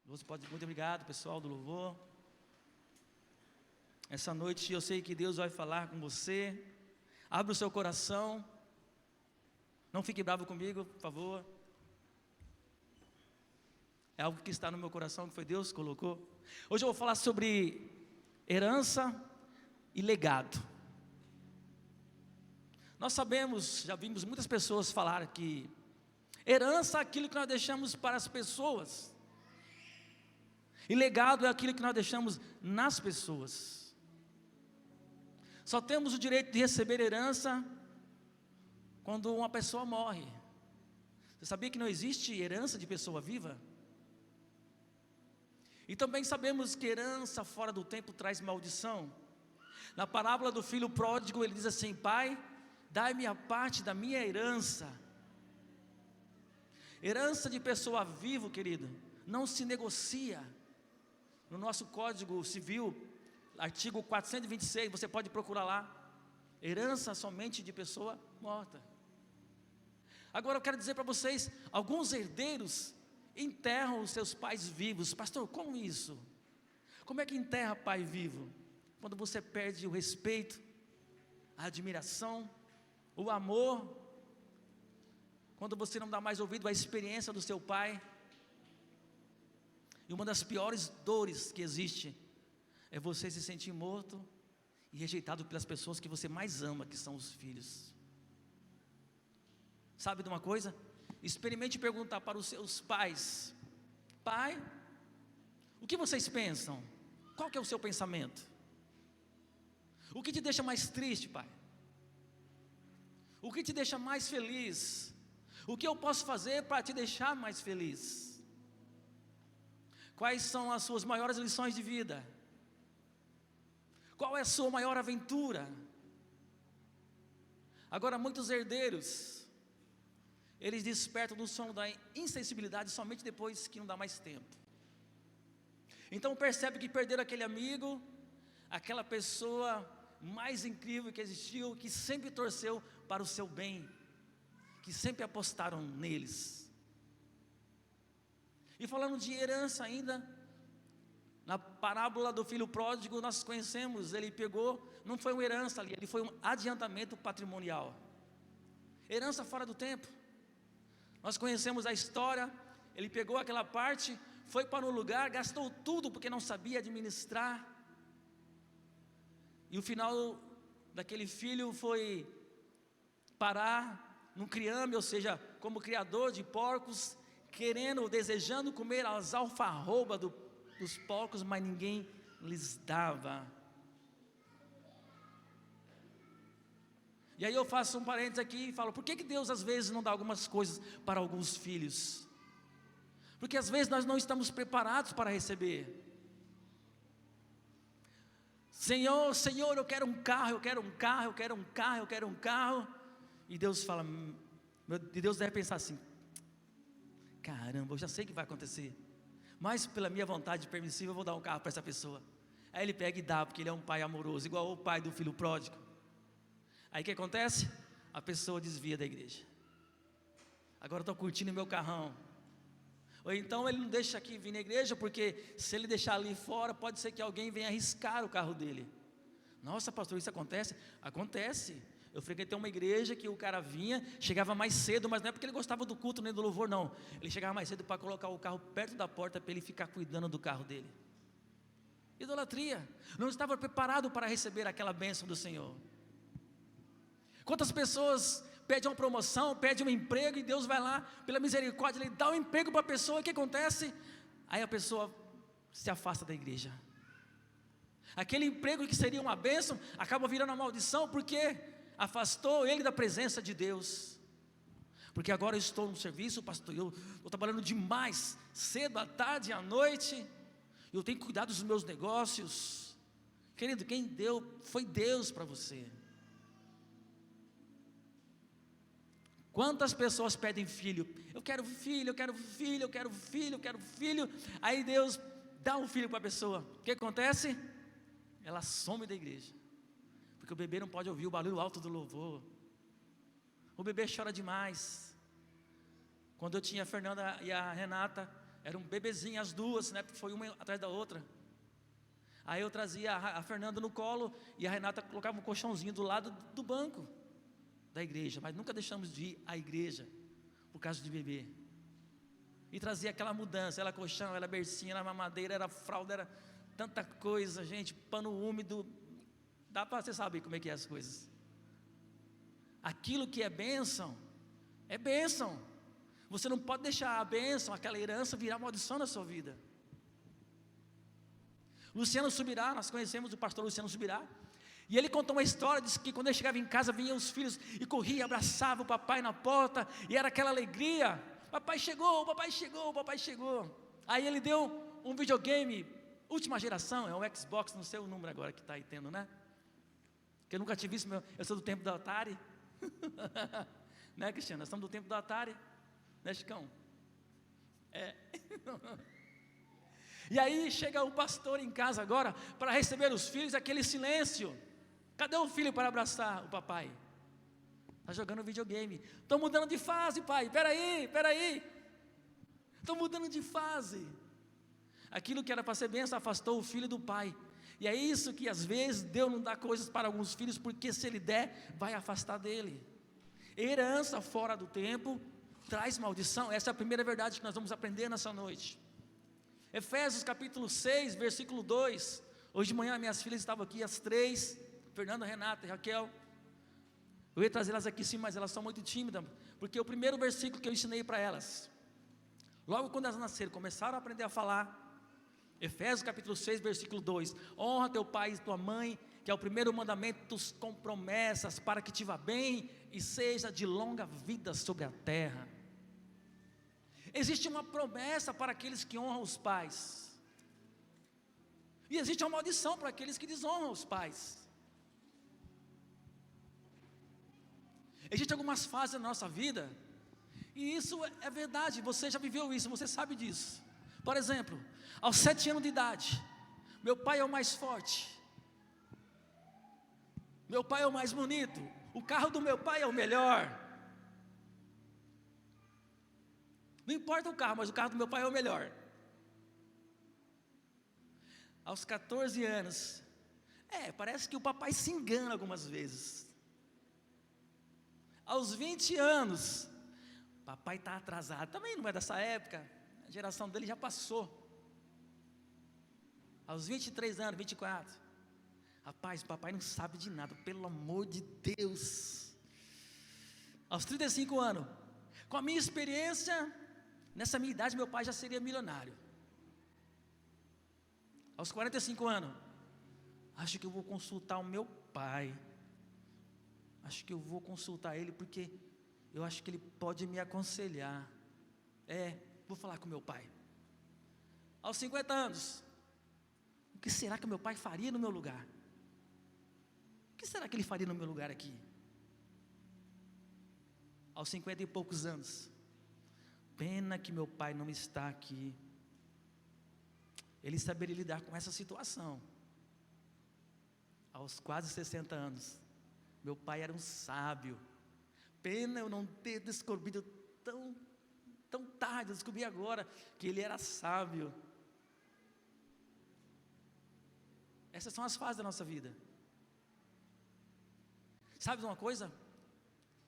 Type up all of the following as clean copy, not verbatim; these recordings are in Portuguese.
Você pode, muito obrigado, pessoal do louvor. Essa noite eu sei que Deus vai falar com você. Abra o seu coração. Não fique bravo comigo, por favor. É algo que está no meu coração, que foi Deus que colocou. Hoje eu vou falar sobre herança e legado. Nós sabemos, já vimos muitas pessoas falar que herança é aquilo que nós deixamos para as pessoas, e legado é aquilo que nós deixamos nas pessoas. Só temos o direito de receber herança quando uma pessoa morre. Você sabia que não existe herança de pessoa viva? E também sabemos que herança fora do tempo traz maldição. Na parábola do filho pródigo, ele diz assim: Pai, dai-me a parte da minha herança. Herança de pessoa viva, querido, não se negocia. No nosso Código Civil, artigo 426, você pode procurar lá. Herança somente de pessoa morta. Agora eu quero dizer para vocês, alguns herdeiros enterram os seus pais vivos. Pastor, como isso? Como é que enterra pai vivo? Quando você perde o respeito, a admiração, o amor, quando você não dá mais ouvido à experiência do seu pai. E uma das piores dores que existe é você se sentir morto e rejeitado pelas pessoas que você mais ama, que são os filhos. Sabe de uma coisa? Experimente perguntar para os seus pais: pai, o que vocês pensam? Qual que é o seu pensamento? O que te deixa mais triste, pai? O que te deixa mais feliz? O que eu posso fazer para te deixar mais feliz? Quais são as suas maiores lições de vida? Qual é a sua maior aventura? Agora, muitos herdeiros, eles despertam do sono da insensibilidade somente depois que não dá mais tempo. Então percebe que perderam aquele amigo, aquela pessoa mais incrível que existiu, que sempre torceu para o seu bem, que sempre apostaram neles. E falando de herança ainda, na parábola do filho pródigo, nós conhecemos, ele pegou, não foi uma herança ali, ele foi um adiantamento patrimonial. Herança fora do tempo. Nós conhecemos a história, ele pegou aquela parte, foi para um lugar, gastou tudo porque não sabia administrar. E o final daquele filho foi parar num criame, ou seja, como criador de porcos, querendo, desejando comer as alfarrobas dos porcos, mas ninguém lhes dava. E aí eu faço um parênteses aqui e falo: por que Deus às vezes não dá algumas coisas para alguns filhos? Porque às vezes nós não estamos preparados para receber. Senhor, Senhor, eu quero um carro, eu quero um carro, eu quero um carro, eu quero um carro. E Deus fala, e Deus deve pensar assim: caramba, eu já sei o que vai acontecer, mas pela minha vontade permissiva eu vou dar um carro para essa pessoa. Aí ele pega e dá, porque ele é um pai amoroso, igual o pai do filho pródigo. Aí o que acontece? A pessoa desvia da igreja. Agora eu estou curtindo meu carrão. Ou então ele não deixa aqui vir na igreja, porque se ele deixar ali fora, pode ser que alguém venha arriscar o carro dele. Nossa, pastor, isso acontece? Acontece. Eu frequentei uma igreja que o cara vinha, chegava mais cedo, mas não é porque ele gostava do culto nem do louvor, não. Ele chegava mais cedo para colocar o carro perto da porta, para ele ficar cuidando do carro dele. Idolatria. Não estava preparado para receber aquela bênção do Senhor. Quantas pessoas pedem uma promoção, pedem um emprego, e Deus vai lá, pela misericórdia, Ele dá um emprego para a pessoa, e o que acontece? Aí a pessoa se afasta da igreja. Aquele emprego que seria uma bênção, acaba virando uma maldição, porque afastou ele da presença de Deus. Porque agora eu estou no serviço, pastor, eu estou trabalhando demais, cedo, à tarde, à noite, eu tenho que cuidar dos meus negócios. Querido, quem deu foi Deus para você. Quantas pessoas pedem filho? Eu quero filho, eu quero filho, eu quero filho, eu quero filho. Aí Deus dá um filho para a pessoa. O que acontece? Ela some da igreja, porque o bebê não pode ouvir o barulho alto do louvor. O bebê chora demais. Quando eu tinha a Fernanda e a Renata, Era um bebezinho, as duas, né? Foi uma atrás da outra. Aí eu trazia a Fernanda no colo e a Renata colocava um colchãozinho do lado do banco da igreja. Mas nunca deixamos de ir à igreja por causa de bebê. E trazia aquela mudança, era colchão, era bercinha, era mamadeira, era fralda, era tanta coisa, gente, pano úmido. Dá para você saber como é que é as coisas. Aquilo que é bênção, é bênção. Você não pode deixar a bênção, aquela herança virar maldição na sua vida. Luciano Subirá, nós conhecemos o pastor Luciano Subirá, e ele contou uma história, disse que quando ele chegava em casa, vinham os filhos e corria, abraçava o papai na porta, e era aquela alegria, papai chegou, papai chegou, papai chegou. Aí ele deu um videogame, última geração, é um Xbox, não sei o número agora que está aí tendo, né? Que eu nunca tive isso, eu sou do tempo do Atari, né, Cristiano? Nós somos do tempo do Atari, né, Chicão? É. E aí chega o pastor em casa agora para receber os filhos, aquele silêncio. Cadê o filho para abraçar o papai? Está jogando videogame. Estou mudando de fase, pai. Peraí. Estou mudando de fase. Aquilo que era para ser bênção afastou o filho do pai. E é isso que às vezes Deus não dá coisas para alguns filhos, porque se Ele der, vai afastar dele. Herança fora do tempo traz maldição. Essa é a primeira verdade que nós vamos aprender nessa noite. Efésios capítulo 6, versículo 2. Hoje de manhã minhas filhas estavam aqui, as três, Fernanda, Renata e Raquel. Eu ia trazê-las aqui sim, mas elas são muito tímidas, porque o primeiro versículo que eu ensinei para elas, logo quando elas nasceram, começaram a aprender a falar, Efésios capítulo 6, versículo 2, honra teu pai e tua mãe, que é o primeiro mandamento com promessas, para que te vá bem e seja de longa vida sobre a terra. Existe uma promessa para aqueles que honram os pais, e existe uma maldição para aqueles que desonram os pais. Existem algumas fases da nossa vida, e isso é verdade, você já viveu isso, você sabe disso. Por exemplo, aos 7 anos de idade, meu pai é o mais forte, meu pai é o mais bonito, o carro do meu pai é o melhor. Não importa o carro, mas o carro do meu pai é o melhor. Aos 14 anos, parece que o papai se engana algumas vezes. Aos 20 anos, papai está atrasado, também não é dessa época, a geração dele já passou. Aos 23 anos, 24, rapaz, papai não sabe de nada, pelo amor de Deus. Aos 35 anos, com a minha experiência, nessa minha idade meu pai já seria milionário. Aos 45 anos, acho que eu vou consultar o meu pai, acho que eu vou consultar ele, porque eu acho que ele pode me aconselhar. Vou falar com meu pai. Aos 50 anos, o que será que meu pai faria no meu lugar? O que será que ele faria no meu lugar aqui? Aos 50 e poucos anos, pena que meu pai não está aqui. Ele saberia lidar com essa situação. Aos quase 60 anos, meu pai era um sábio. Pena eu não ter descobrido tão tarde, eu descobri agora que ele era sábio. Essas são as fases da nossa vida. Sabe de uma coisa?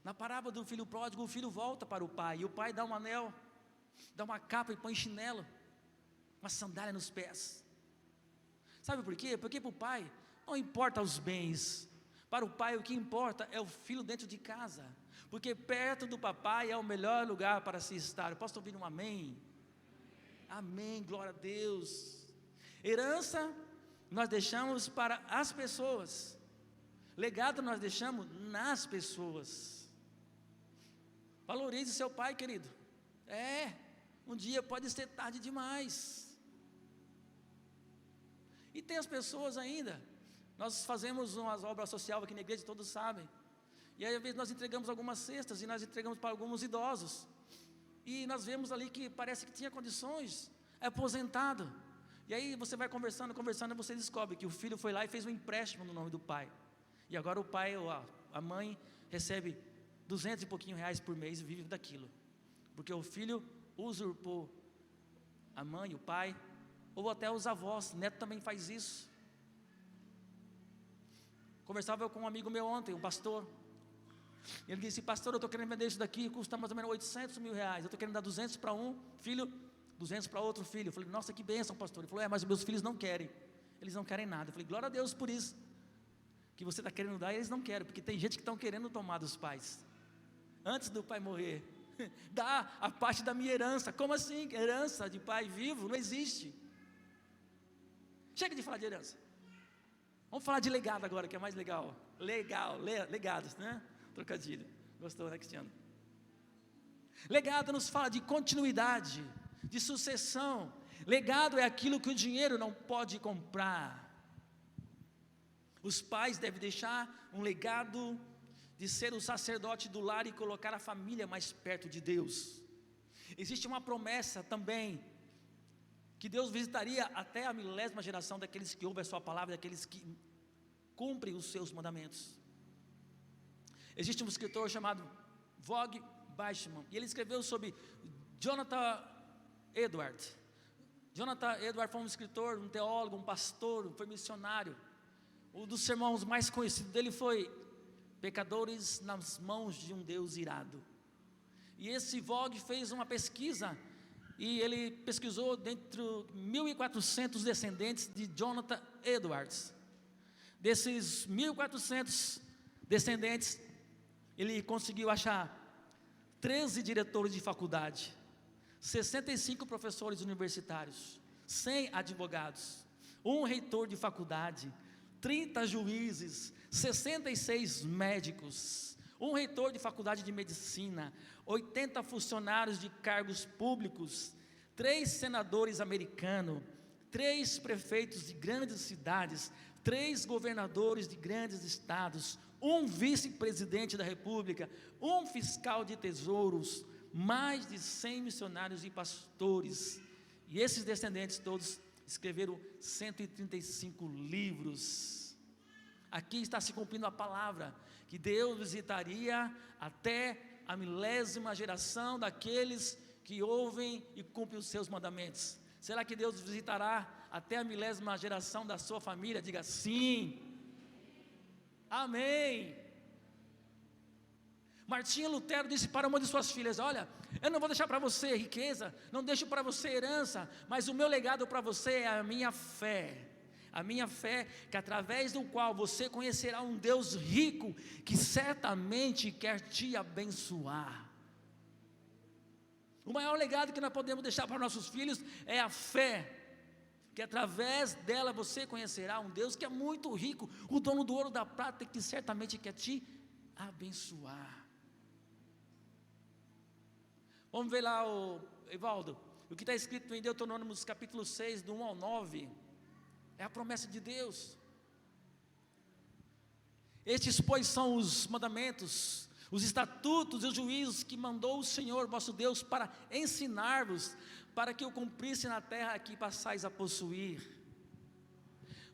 Na parábola do filho pródigo, o filho volta para o pai, e o pai dá um anel, dá uma capa e põe chinelo, uma sandália nos pés. Sabe por quê? Porque para o pai não importa os bens, para o pai o que importa é o filho dentro de casa, porque perto do papai é o melhor lugar para se estar. Eu posso ouvir um amém? Amém, glória a Deus. Herança nós deixamos para as pessoas, legado nós deixamos nas pessoas. Valorize seu pai, querido. Um dia pode ser tarde demais. E tem as pessoas ainda, nós fazemos umas obras sociais aqui na igreja, todos sabem, e aí às vezes nós entregamos algumas cestas, e nós entregamos para alguns idosos, e nós vemos ali que parece que tinha condições, é aposentado, e aí você vai conversando, e você descobre que o filho foi lá e fez um empréstimo no nome do pai, e agora o pai ou a mãe recebe 200 e pouquinho reais por mês e vive daquilo, porque o filho usurpou a mãe, o pai, ou até os avós. Neto também faz isso. Conversava com um amigo meu ontem, um pastor. Ele disse: pastor, eu estou querendo vender isso daqui, custa mais ou menos 800 mil reais. Eu estou querendo dar 200 para um filho, 200 para outro filho. Eu falei: nossa, que bênção, pastor. Ele falou: mas os meus filhos não querem. Eles não querem nada. Eu falei: glória a Deus por isso. Que você está querendo dar, eles não querem. Porque tem gente que estão querendo tomar dos pais. Antes do pai morrer. Dá a parte da minha herança. Como assim? Herança de pai vivo? Não existe. Chega de falar de herança. Vamos falar de legado agora, que é mais legal. Legados, né? Trocadilho. Gostou, né, Cristiano? Legado nos fala de continuidade, de sucessão. Legado é aquilo que o dinheiro não pode comprar. Os pais devem deixar um legado de ser o sacerdote do lar e colocar a família mais perto de Deus. Existe uma promessa também, que Deus visitaria até a 1000ª geração daqueles que ouvem a sua palavra, daqueles que cumprem os seus mandamentos. Existe um escritor chamado Vogue Basham, e ele escreveu sobre Jonathan Edwards. Jonathan Edwards foi um escritor, um teólogo, um pastor, foi missionário. Um dos sermões mais conhecidos dele foi Pecadores nas mãos de um Deus irado. E esse Vogue fez uma pesquisa, e ele pesquisou dentro de 1.400 descendentes de Jonathan Edwards. Desses 1.400 descendentes, ele conseguiu achar 13 diretores de faculdade, 65 professores universitários, 100 advogados, um reitor de faculdade, 30 juízes, 66 médicos, um reitor de faculdade de medicina, 80 funcionários de cargos públicos, 3 senadores americanos, 3 prefeitos de grandes cidades, 3 governadores de grandes estados, um vice-presidente da república, um fiscal de tesouros, mais de 100 missionários e pastores. E esses descendentes todos escreveram 135 livros. Aqui está se cumprindo a palavra, que Deus visitaria até a 1000ª geração daqueles que ouvem e cumprem os seus mandamentos. Será que Deus visitará até a 1000ª geração da sua família? Diga sim. Amém. Martinho Lutero disse para uma de suas filhas: olha, eu não vou deixar para você riqueza, não deixo para você herança, mas o meu legado para você é a minha fé. A minha fé, que através do qual você conhecerá um Deus rico, que certamente quer te abençoar. O maior legado que nós podemos deixar para nossos filhos é a fé, que através dela você conhecerá um Deus que é muito rico, o dono do ouro e da prata, que certamente quer te abençoar. Vamos ver lá, Evaldo, o que está escrito em Deuteronômio capítulo 6, do 1 ao 9, é a promessa de Deus. Estes, pois, são os mandamentos, os estatutos e os juízos que mandou o Senhor vosso Deus para ensinar-vos, para que o cumprisse na terra que passais a possuir,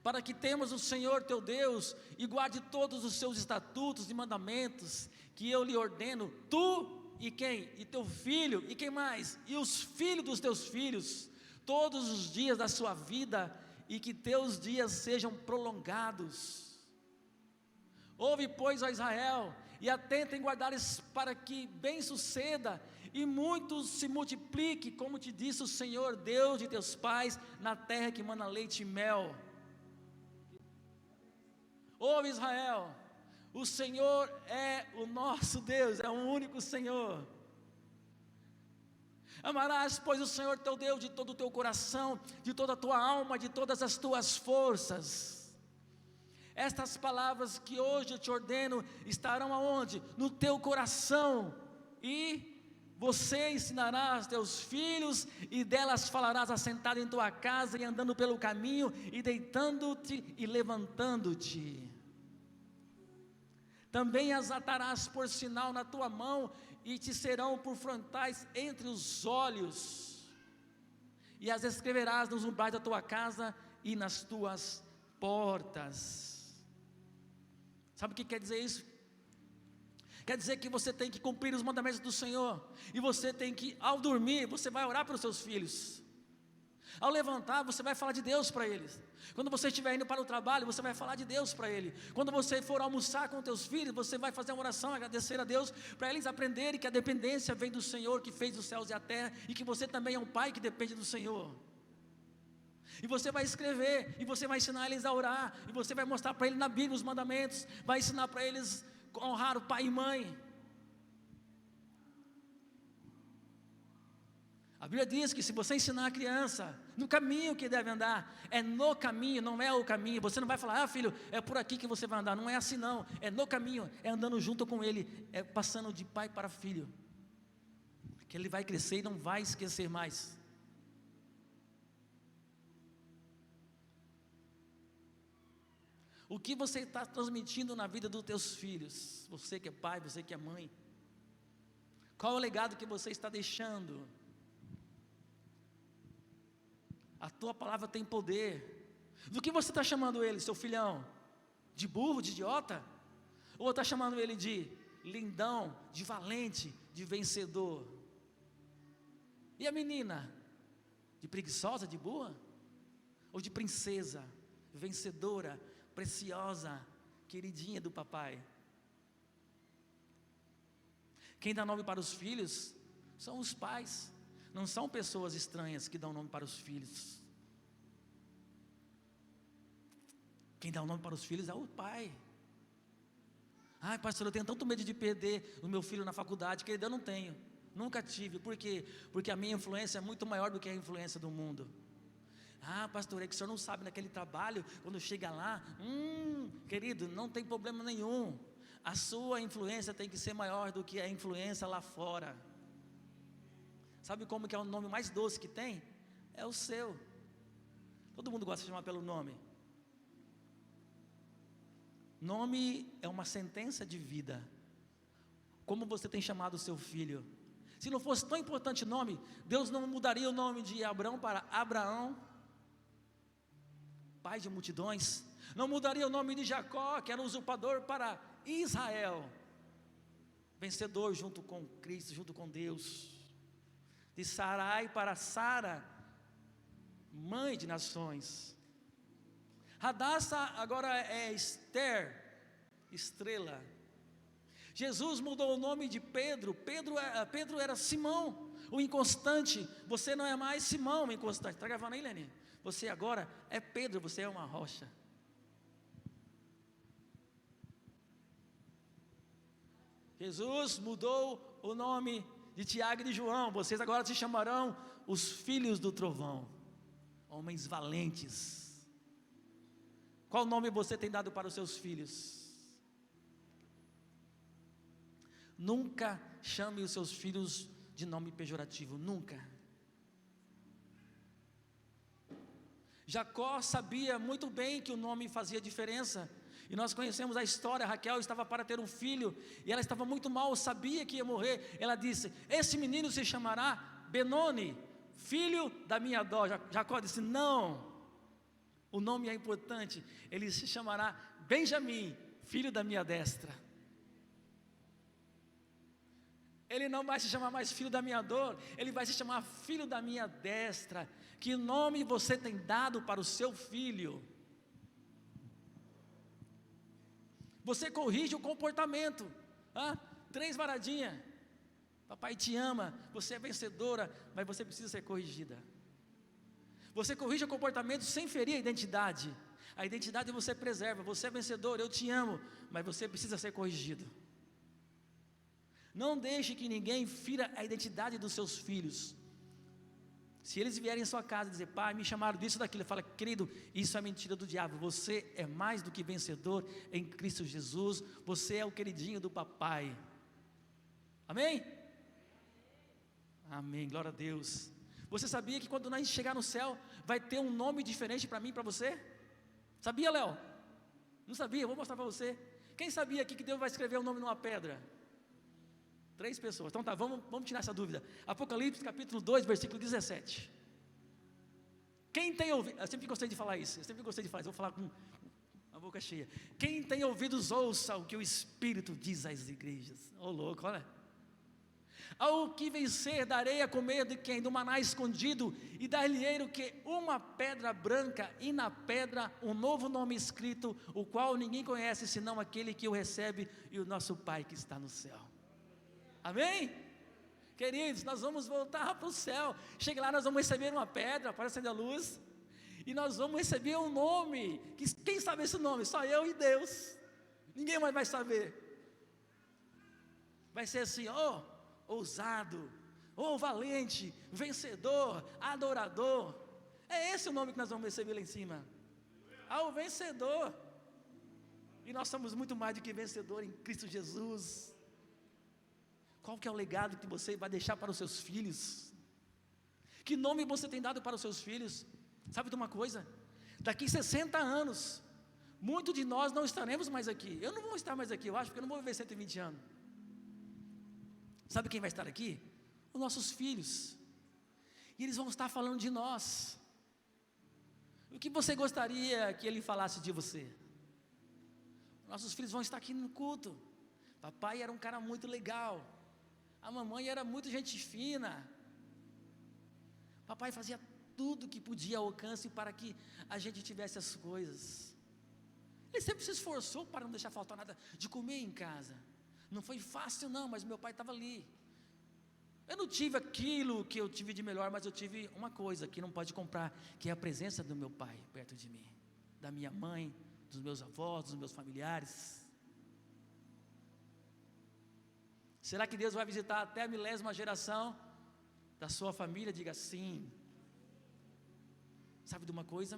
para que temas o Senhor teu Deus e guarde todos os seus estatutos e mandamentos que eu lhe ordeno, tu e quem? E teu filho, e quem mais? E os filhos dos teus filhos, todos os dias da sua vida, e que teus dias sejam prolongados. Ouve, pois, ó Israel, e atenta em guardares, para que bem suceda, e muitos se multiplique, como te disse o Senhor, Deus de teus pais, na terra que mana leite e mel. Ouve, Israel, o Senhor é o nosso Deus, é o único Senhor. Amarás, pois, o Senhor teu Deus de todo o teu coração, de toda a tua alma, de todas as tuas forças. Estas palavras que hoje eu te ordeno estarão aonde? No teu coração, e você ensinará aos teus filhos, e delas falarás assentado em tua casa, e andando pelo caminho, e deitando-te e levantando-te. Também as atarás por sinal na tua mão, e te serão por frontais entre os olhos, e as escreverás nos umbrais da tua casa e nas tuas portas. Sabe o que quer dizer isso? Quer dizer que você tem que cumprir os mandamentos do Senhor, e você tem que, ao dormir, você vai orar para os seus filhos. Ao levantar, você vai falar de Deus para eles. Quando você estiver indo para o trabalho, você vai falar de Deus para ele. Quando você for almoçar com teus filhos, você vai fazer uma oração, agradecer a Deus, para eles aprenderem que a dependência vem do Senhor, que fez os céus e a terra, e que você também é um pai que depende do Senhor. E você vai escrever, e você vai ensinar eles a orar, e você vai mostrar para eles na Bíblia os mandamentos, vai ensinar para eles a honrar o pai e mãe. A Bíblia diz que se você ensinar a criança no caminho que deve andar, é no caminho, não é o caminho. Você não vai falar, filho, é por aqui que você vai andar. Não é assim não, é no caminho, é andando junto com ele, é passando de pai para filho, que ele vai crescer e não vai esquecer mais. O que você está transmitindo na vida dos teus filhos? Você que é pai, você que é mãe, qual é o legado que você está deixando? A tua palavra tem poder. Do que você está chamando ele, seu filhão? De burro, de idiota? Ou está chamando ele de lindão, de valente, de vencedor? E a menina? De preguiçosa, de burra? Ou de princesa, vencedora, preciosa, queridinha do papai? Quem dá nome para os filhos são os pais. Não são pessoas estranhas que dão nome para os filhos. Quem dá o nome para os filhos é o pai. Ai, pastor, eu tenho tanto medo de perder o meu filho na faculdade, que eu não tenho, nunca tive. Por quê? Porque a minha influência é muito maior do que a influência do mundo. Ah, pastor, é que o senhor não sabe naquele trabalho, quando chega lá, querido, não tem problema nenhum. A sua influência tem que ser maior do que a influência lá fora. Sabe como que é o nome mais doce que tem? É o seu. Todo mundo gosta de chamar pelo nome. Nome é uma sentença de vida. Como você tem chamado o seu filho? Se não fosse tão importante o nome, Deus não mudaria o nome de Abraão para Abraão, pai de multidões. Não mudaria o nome de Jacó, que era um usurpador, para Israel, vencedor junto com Cristo, junto com Deus. De Sarai para Sara, mãe de nações. Radassa agora é Esther, estrela. Jesus mudou o nome de Pedro. Pedro era Simão, o inconstante. Você não é mais Simão, o inconstante. Está gravando aí, Lene? Você agora é Pedro, você é uma rocha. Jesus mudou o nome de Tiago e de João. Vocês agora se chamarão os filhos do trovão, homens valentes. Qual nome você tem dado para os seus filhos? Nunca chame os seus filhos de nome pejorativo, nunca. Jacó sabia muito bem que o nome fazia diferença. E nós conhecemos a história. Raquel estava para ter um filho, e ela estava muito mal, sabia que ia morrer. Ela disse, esse menino se chamará Benoni, filho da minha dó. Jacó disse, não, o nome é importante. Ele se chamará Benjamim, filho da minha destra. Ele não vai se chamar mais filho da minha dor, ele vai se chamar filho da minha destra. Que nome você tem dado para o seu filho? Você corrige o comportamento. 3 varadinhas. Papai te ama, você é vencedora, mas você precisa ser corrigida. Você corrige o comportamento sem ferir a identidade. A identidade você preserva. Você é vencedor, eu te amo, mas você precisa ser corrigido. Não deixe que ninguém fira a identidade dos seus filhos. Se eles vierem em sua casa e dizer, pai, me chamaram disso, daquilo, ele fala, querido, isso é mentira do diabo. Você é mais do que vencedor em Cristo Jesus. Você é o queridinho do papai. Amém? Amém, glória a Deus. Você sabia que quando nós chegar no céu, vai ter um nome diferente para mim e para você? Sabia, Léo? Não sabia? Eu vou mostrar para você. Quem sabia aqui que Deus vai escrever o nome numa pedra? 3 pessoas. Então tá, vamos tirar essa dúvida. Apocalipse capítulo 2, versículo 17. Quem tem ouvido, eu sempre gostei de falar isso, vou falar com a boca cheia. Quem tem ouvidos, ouça o que o Espírito diz às igrejas. Ô louco, olha. Ao que vencer, darei a comer de quem? Do maná escondido, e dar-lhe-ei o que? Uma pedra branca, e na pedra um novo nome escrito, o qual ninguém conhece, senão aquele que o recebe, e o nosso Pai que está no céu. Amém? Queridos, nós vamos voltar para o céu. Chega lá, nós vamos receber uma pedra para acender a luz, e nós vamos receber um nome, quem sabe esse nome? Só eu e Deus, ninguém mais vai saber. Vai ser assim, ousado, valente, vencedor, adorador. É esse o nome que nós vamos receber lá em cima. O vencedor. E nós somos muito mais do que vencedor em Cristo Jesus. Qual que é o legado que você vai deixar para os seus filhos? Que nome você tem dado para os seus filhos? Sabe de uma coisa? Daqui 60 anos, muitos de nós não estaremos mais aqui. Eu não vou estar mais aqui, eu acho, porque eu não vou viver 120 anos. Sabe quem vai estar aqui? Os nossos filhos. E eles vão estar falando de nós. O que você gostaria que ele falasse de você? Nossos filhos vão estar aqui no culto. Papai era um cara muito legal. A mamãe era muito gente fina. Papai fazia tudo que podia ao alcance para que a gente tivesse as coisas. Ele sempre se esforçou para não deixar faltar nada de comer em casa. Não foi fácil não, mas meu pai estava ali. Eu não tive aquilo que eu tive de melhor, mas eu tive uma coisa que não pode comprar, que é a presença do meu pai perto de mim, da minha mãe, dos meus avós, dos meus familiares. Será que Deus vai visitar até a 1000ª geração da sua família? Diga sim. Sabe de uma coisa?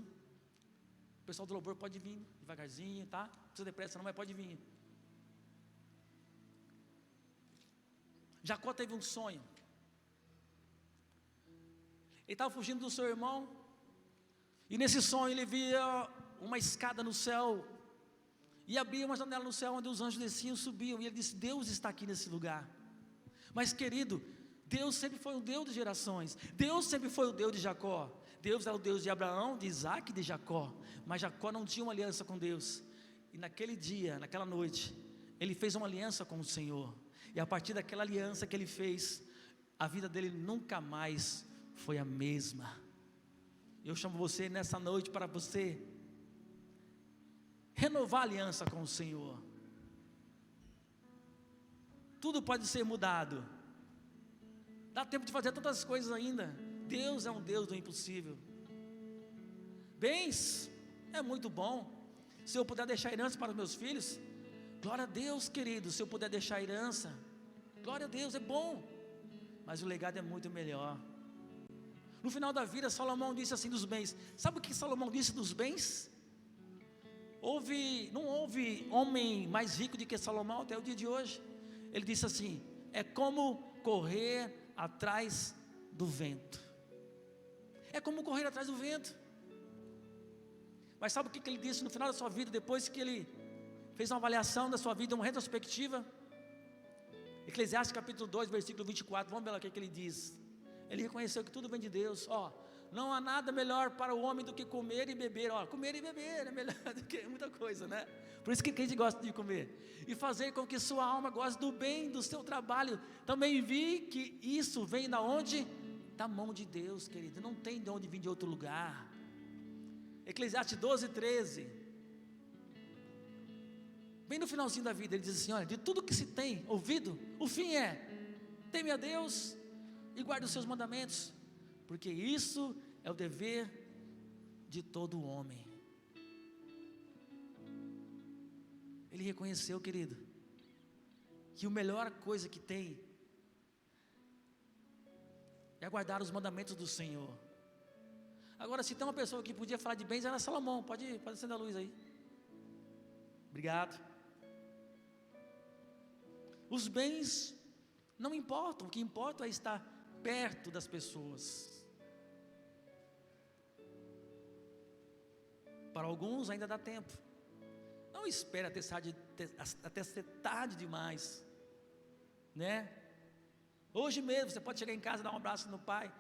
O pessoal do louvor pode vir devagarzinho, tá? Não precisa de pressa não, mas pode vir. Jacó teve um sonho. Ele estava fugindo do seu irmão, e nesse sonho ele via uma escada no céu, e abria uma janela no céu, onde os anjos desciam e subiam, e ele disse: Deus está aqui nesse lugar. Mas querido, Deus sempre foi o Deus de gerações, Deus sempre foi o Deus de Jacó. Deus era o Deus de Abraão, de Isaac e de Jacó, mas Jacó não tinha uma aliança com Deus, e naquele dia, naquela noite, ele fez uma aliança com o Senhor, e a partir daquela aliança que ele fez, a vida dele nunca mais foi a mesma. Eu chamo você nessa noite para você renovar a aliança com o Senhor. Tudo pode ser mudado, dá tempo de fazer tantas coisas ainda. Deus é um Deus do impossível. Bens é muito bom. Se eu puder deixar herança para os meus filhos, glória a Deus, querido. Se eu puder deixar herança, glória a Deus, é bom. Mas o legado é muito melhor. No final da vida, Salomão disse assim dos bens. Sabe o que Salomão disse dos bens? Não houve homem mais rico do que Salomão até o dia de hoje. Ele disse assim: é como correr atrás do vento. É como correr atrás do vento. Mas sabe o que ele disse no final da sua vida, depois que ele fez uma avaliação da sua vida, uma retrospectiva? Eclesiastes capítulo 2, versículo 24, vamos ver lá o que ele diz. Ele reconheceu que tudo vem de Deus. Não há nada melhor para o homem do que comer e beber. Comer e beber é melhor do que muita coisa, né? Por isso que a gente gosta de comer. E fazer com que sua alma goste do bem do seu trabalho. Também vi que isso vem da onde? Da mão de Deus, querido. Não tem de onde vir de outro lugar. Eclesiastes 12, 13. Bem no finalzinho da vida, ele diz assim: olha, de tudo que se tem ouvido, o fim é: teme a Deus e guarde os seus mandamentos, porque isso é o dever de todo homem. Ele reconheceu, querido, que a melhor coisa que tem é guardar os mandamentos do Senhor. Agora, se tem uma pessoa que podia falar de bens, era Salomão. Pode acender a luz aí. Obrigado. Os bens não importam, o que importa é estar perto das pessoas. Para alguns ainda dá tempo. Não espere até ser tarde demais, né? Hoje mesmo você pode chegar em casa e dar um abraço no pai.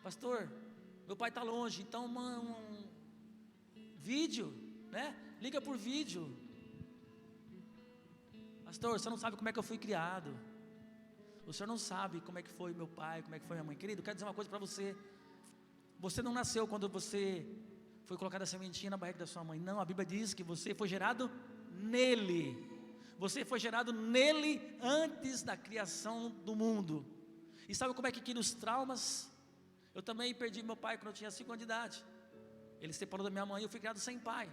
Pastor, meu pai está longe, então um vídeo, né? Liga por vídeo. Pastor, você não sabe como é que eu fui criado. O senhor não sabe como é que foi meu pai, como é que foi minha mãe. Querido, eu quero dizer uma coisa para você. Você não nasceu quando você foi colocado a sementinha na barriga da sua mãe. Não, a Bíblia diz que você foi gerado nele. Você foi gerado nele antes da criação do mundo. E sabe como é que cria os traumas? Eu também perdi meu pai quando eu tinha 5 anos de idade. Ele se separou da minha mãe e eu fui criado sem pai.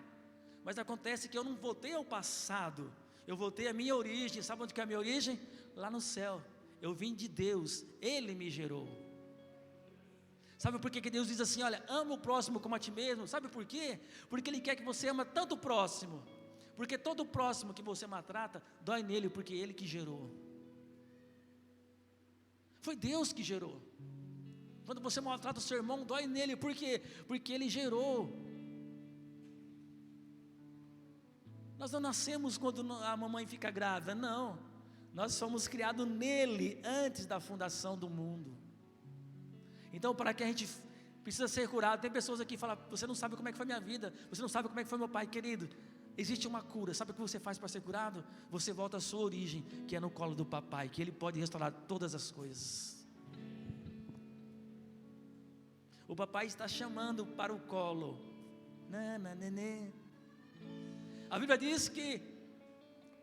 Mas acontece que eu não voltei ao passado. Eu voltei à minha origem. Sabe onde que é a minha origem? Lá no céu. Eu vim de Deus. Ele me gerou. Sabe por que Deus diz assim, olha, ama o próximo como a ti mesmo? Sabe por quê? Porque Ele quer que você ama tanto o próximo. Porque todo o próximo que você maltrata, dói nele, porque Ele que gerou. Foi Deus que gerou. Quando você maltrata o seu irmão, dói nele, por quê? Porque Ele gerou. Nós não nascemos quando a mamãe fica grávida, não. Nós fomos criados nele, antes da fundação do mundo. Então, para que a gente precisa ser curado, tem pessoas aqui que falam, você não sabe como é que foi minha vida, você não sabe como é que foi meu pai. Querido, existe uma cura. Sabe o que você faz para ser curado? Você volta à sua origem, que é no colo do papai, que Ele pode restaurar todas as coisas. O papai está chamando para o colo. Nananene. A Bíblia diz que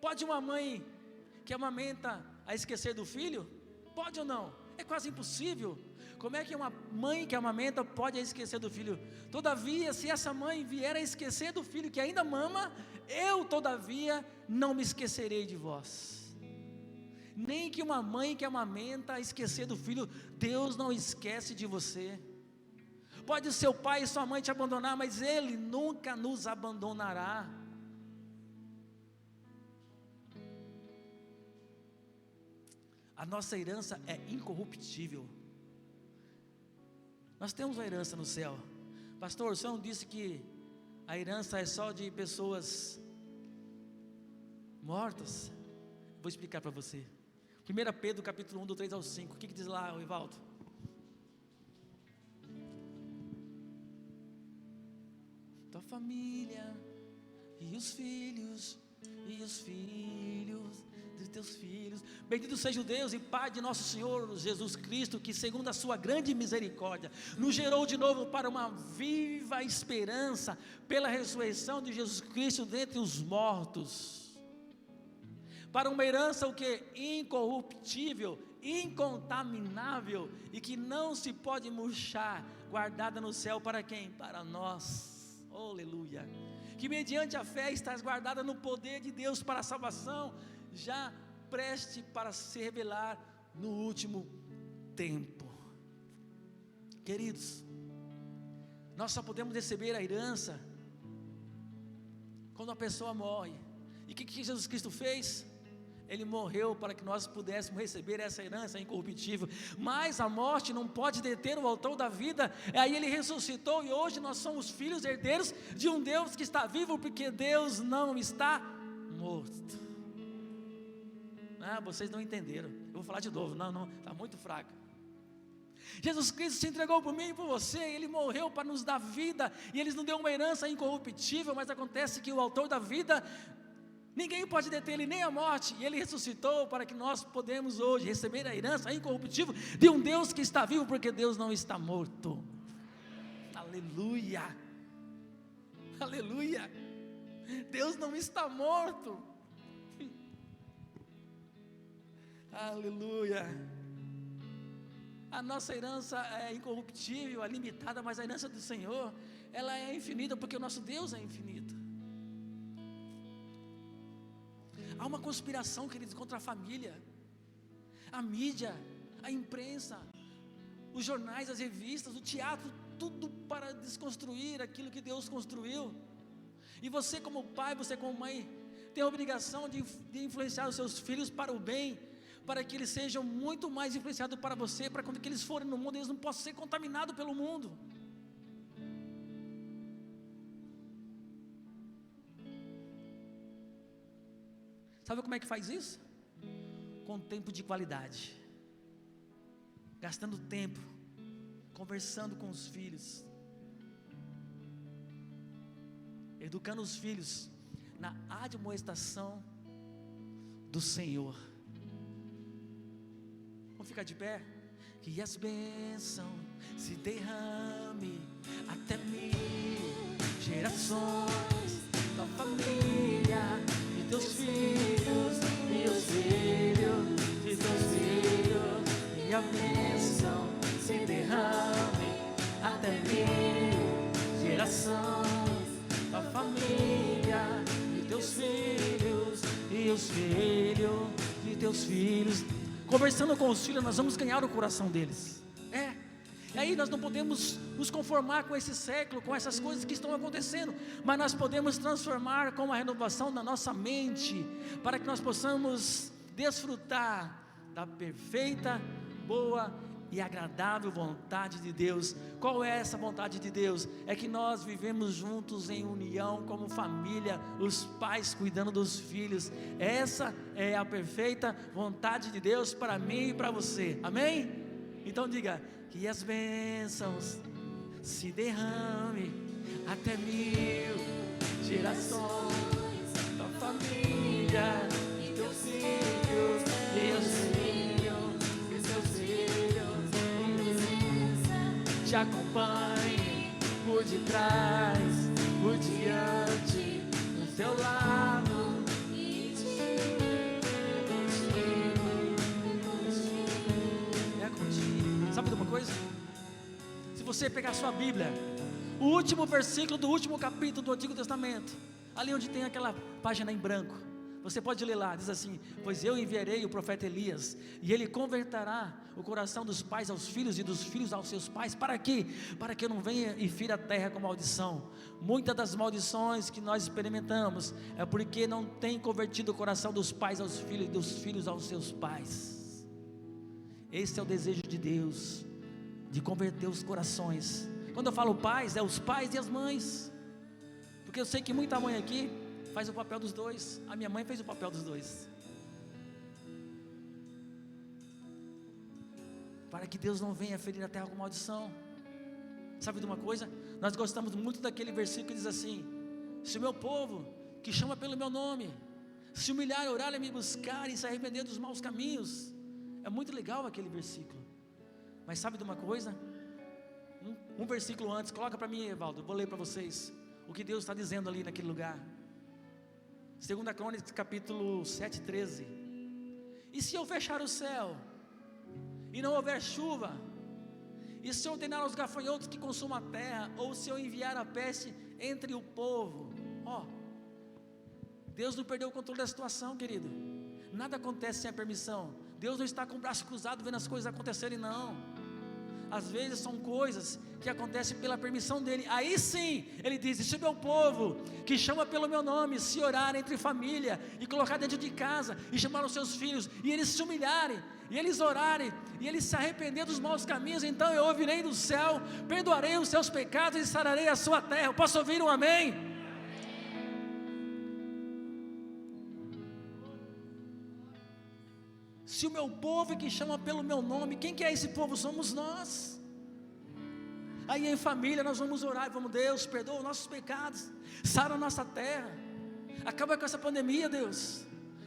pode uma mãe que amamenta a esquecer do filho? Pode ou não? É quase impossível. Como é que uma mãe que amamenta pode esquecer do filho? Todavia, se essa mãe vier a esquecer do filho que ainda mama, eu todavia não me esquecerei de vós. Nem que uma mãe que amamenta esquecer do filho, Deus não esquece de você. Pode o seu pai e sua mãe te abandonar, mas Ele nunca nos abandonará. A nossa herança é incorruptível. Nós temos uma herança no céu. Pastor, o senhor não disse que a herança é só de pessoas mortas? Vou explicar para você. 1 Pedro capítulo 1, do 3 ao 5. O que diz lá, Evaldo? Tua família e os filhos dos teus filhos. Bendito seja o Deus e Pai de nosso Senhor Jesus Cristo, que segundo a sua grande misericórdia, nos gerou de novo para uma viva esperança, pela ressurreição de Jesus Cristo dentre os mortos, para uma herança o que? Incorruptível, incontaminável, e que não se pode murchar, guardada no céu para quem? Para nós, oh, aleluia, que mediante a fé estás guardada no poder de Deus para a salvação, já preste para se revelar no último tempo. Queridos, nós só podemos receber a herança quando a pessoa morre. E o que Jesus Cristo fez? Ele morreu para que nós pudéssemos receber essa herança incorruptível. Mas a morte não pode deter o autor da vida. Aí Ele ressuscitou e hoje nós somos filhos herdeiros de um Deus que está vivo, porque Deus não está morto. Ah, vocês não entenderam. Eu vou falar de novo. Não, está muito fraco. Jesus Cristo se entregou por mim e por você. Ele morreu para nos dar vida. E Ele nos deu uma herança incorruptível. Mas acontece que o autor da vida, ninguém pode deter Ele, nem a morte. E Ele ressuscitou para que nós podemos hoje receber a herança incorruptível de um Deus que está vivo, porque Deus não está morto. Aleluia. Aleluia. Deus não está morto. Aleluia. A nossa herança é incorruptível, é limitada, mas a herança do Senhor, ela é infinita, porque o nosso Deus é infinito. Há uma conspiração, queridos, contra a família, a mídia, a imprensa, os jornais, as revistas, o teatro, tudo para desconstruir aquilo que Deus construiu. E você como pai, você como mãe, tem a obrigação de influenciar os seus filhos para o bem, para que eles sejam muito mais influenciados para você, para quando eles forem no mundo, eles não possam ser contaminados pelo mundo. Sabe como é que faz isso? Com tempo de qualidade, gastando tempo, conversando com os filhos, educando os filhos na admoestação do Senhor. Vamos ficar de pé? Que as bênçãos se derrame até 1000 gerações da família de teus filhos e os filhos de teus filhos, e a bênção se derrame até 1000 gerações da família de teus filhos e os filhos de teus filhos. Conversando com os filhos, nós vamos ganhar o coração deles. E aí nós não podemos nos conformar com esse século, com essas coisas que estão acontecendo, mas nós podemos transformar com a renovação da nossa mente, para que nós possamos desfrutar da perfeita, boa e agradável vontade de Deus. Qual é essa vontade de Deus? É que nós vivemos juntos em união como família, os pais cuidando dos filhos. Essa é a perfeita vontade de Deus para mim e para você, amém? Então diga, que as bênçãos se derrame até 1000 gerações da família de teus filhos e os filhos de seus filhos, te acompanhe por detrás, por diante, do teu lado. Sabe de uma coisa? Se você pegar a sua Bíblia, o último versículo do último capítulo do Antigo Testamento, ali onde tem aquela página em branco, você pode ler lá, diz assim: pois eu enviarei o profeta Elias, e ele converterá o coração dos pais aos filhos e dos filhos aos seus pais. Para quê? Para que eu não venha e fira a terra com maldição. Muitas das maldições que nós experimentamos é porque não tem convertido o coração dos pais aos filhos e dos filhos aos seus pais. Esse é o desejo de Deus, de converter os corações. Quando eu falo pais, é os pais e as mães, porque eu sei que muita mãe aqui faz o papel dos dois. A minha mãe fez o papel dos dois, para que Deus não venha ferir a terra com maldição. Sabe de uma coisa? Nós gostamos muito daquele versículo que diz assim: se o meu povo, que chama pelo meu nome, se humilhar, orar e me buscar e se arrepender dos maus caminhos. É muito legal aquele versículo, mas sabe de uma coisa? Um versículo antes, coloca para mim, Evaldo, eu vou ler para vocês o que Deus está dizendo ali naquele lugar. 2 Crônicas capítulo 7:13. E se eu fechar o céu e não houver chuva, e se eu ordenar aos gafanhotos que consumam a terra, ou se eu enviar a peste entre o povo, Deus não perdeu o controle da situação, querido. Nada acontece sem a permissão. Deus não está com o braço cruzado vendo as coisas acontecerem, não. Às vezes são coisas que acontecem pela permissão dele. Aí sim, ele diz: se o meu povo, que chama pelo meu nome, se orar entre família, e colocar dentro de casa, e chamar os seus filhos, e eles se humilharem, e eles orarem, e eles se arrependerem dos maus caminhos, então eu ouvirei do céu, perdoarei os seus pecados e sararei a sua terra. Eu posso ouvir um amém? Se o meu povo que chama pelo meu nome, quem que é esse povo? Somos nós. Aí em família nós vamos orar e vamos: Deus, perdoa os nossos pecados, sara a nossa terra, acaba com essa pandemia, Deus.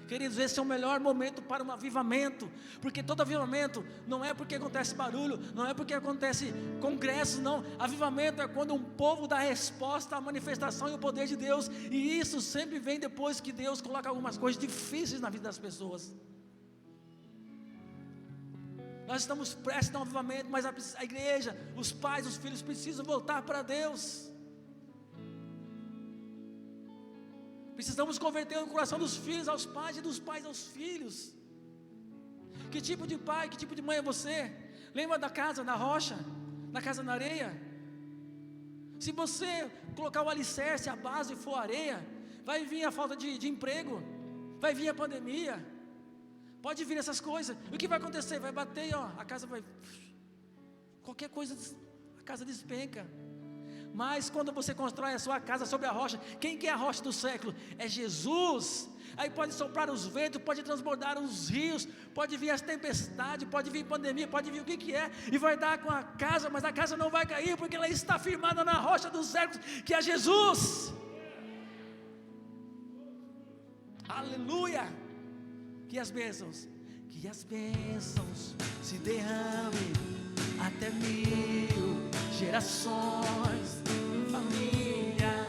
Queridos, esse é o melhor momento para um avivamento, porque todo avivamento não é porque acontece barulho, não é porque acontece congresso, não. Avivamento é quando um povo dá resposta à manifestação e ao poder de Deus, e isso sempre vem depois que Deus coloca algumas coisas difíceis na vida das pessoas. Nós estamos prestes a um avivamento, mas a igreja, os pais, os filhos precisam voltar para Deus. Precisamos converter o coração dos filhos aos pais e dos pais aos filhos. Que tipo de pai, que tipo de mãe é você? Lembra da casa na rocha, na casa na areia? Se você colocar o alicerce, a base for areia, vai vir a falta de emprego, vai vir a pandemia, pode vir essas coisas. E o que vai acontecer? Vai bater, a casa vai, qualquer coisa, a casa despenca. Mas quando você constrói a sua casa sobre a rocha, quem que é a rocha do século? É Jesus. Aí pode soprar os ventos, pode transbordar os rios, pode vir as tempestades, pode vir pandemia, pode vir o que é, e vai dar com a casa, mas a casa não vai cair, porque ela está firmada na rocha dos séculos, que é Jesus. Aleluia. Que as bênçãos, que as bênçãos se derramem até 1000 gerações, família,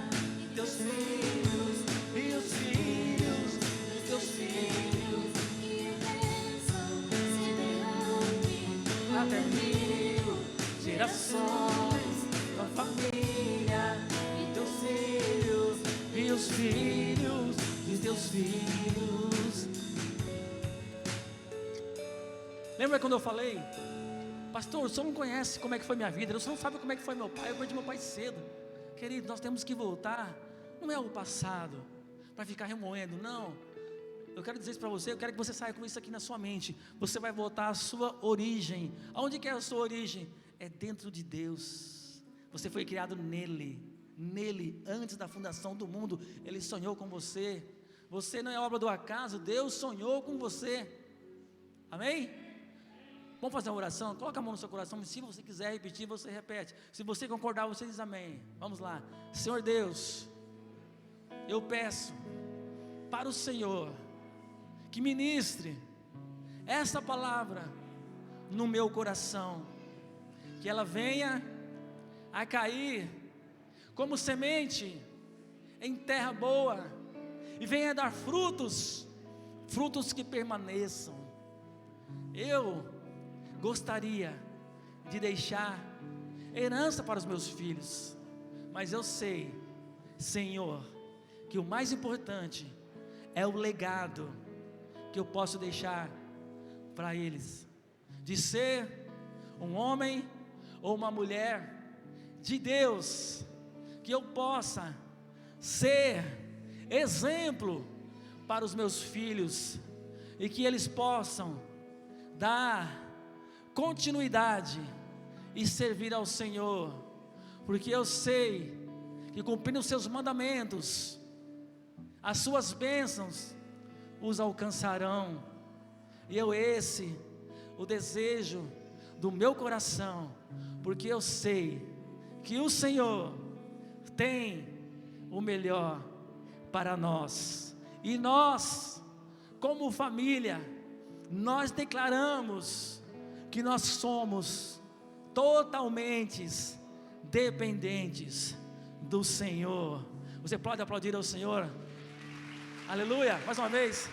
teus filhos e os filhos dos teus filhos, que a bênção se derrame até 1000 gerações, tua família e teus filhos e os filhos dos teus filhos. Lembra quando eu falei, pastor, o senhor não conhece como é que foi minha vida, o senhor não sabe como é que foi meu pai, eu perdi meu pai cedo. Querido, nós temos que voltar, não é o passado, para ficar remoendo, não. Eu quero dizer isso para você, eu quero que você saia com isso aqui na sua mente. Você vai voltar à sua origem. Aonde que é a sua origem? É dentro de Deus. Você foi criado nele, antes da fundação do mundo, Ele sonhou com você. Você não é obra do acaso, Deus sonhou com você. Amém? Vamos fazer uma oração? Coloca a mão no seu coração. Se você quiser repetir, você repete. Se você concordar, você diz amém. Vamos lá. Senhor Deus, eu peço para o Senhor que ministre essa palavra no meu coração, que ela venha a cair como semente em terra boa e venha dar frutos que permaneçam. Eu gostaria de deixar herança para os meus filhos, mas eu sei, Senhor, que o mais importante é o legado que eu posso deixar para eles, de ser um homem ou uma mulher de Deus, que eu possa ser exemplo para os meus filhos, e que eles possam dar continuidade e servir ao Senhor, porque eu sei que cumprindo os seus mandamentos, as suas bênçãos os alcançarão. E o desejo do meu coração, porque eu sei que o Senhor tem o melhor para nós. E nós, como família, nós declaramos que nós somos totalmente dependentes do Senhor. Você pode aplaudir ao Senhor? Aleluia, mais uma vez.